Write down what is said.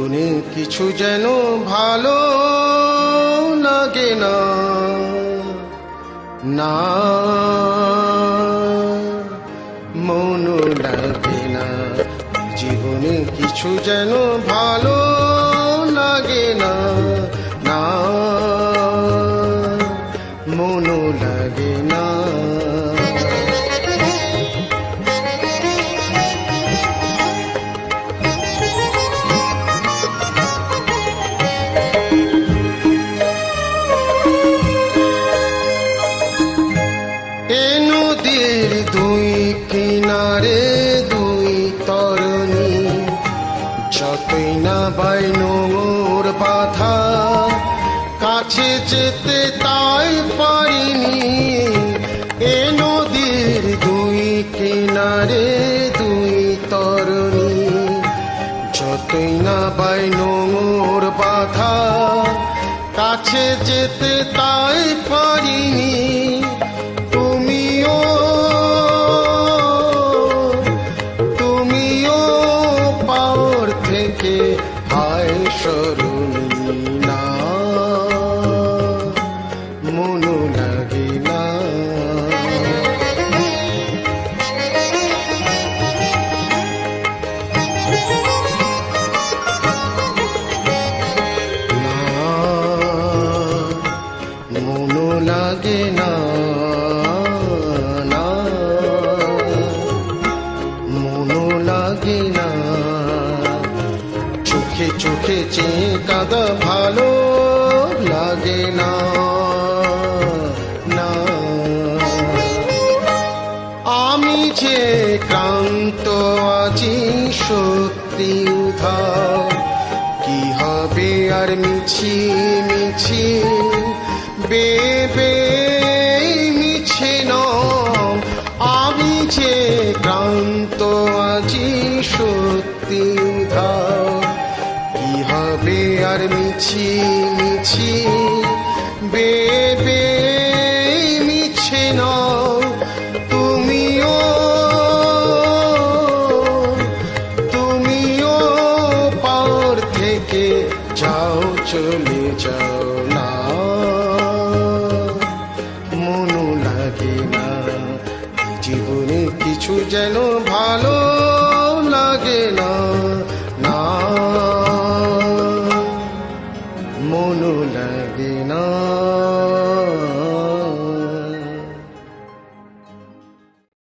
জীবনে কিছু যেন ভালো লাগে না, না মন লাগে না। জীবনে কিছু যেন ভালো লাগে না, না মন লাগে না। এ নদীর দুই কিনারে দুই তরুণী, যতই না বাই নোঙর বাঁধা, কাছে যেতে তাই পারিনি। এ নদীর দুই কিনারে দুই তরুণী, যতই না বাই নোঙর বাঁধা, কাছে যেতে তাই পারিনি। তুমিও পাওয়ার থেকে হায় সরুনি, না মন লাগে না। মন লাগে না, না মন লাগে না। চোখে চোখে চেয়ে কাঁদা ভালো লাগে না, না আমি যে ক্লান্ত আছি সত্যি উধার, কি হবে আর মিছি মিছি বেবে মিছে নাও। আমি যে ক্লান্ত আছি সত্যি উধার, কি হবে আর মিছি মিছি বেবে মিছে নাও। তুমিও পার থেকে যাও, চলে যাও, না মন লাগে না। জীবনে কিছু যেন ভালো লাগে না, না মন লাগে না।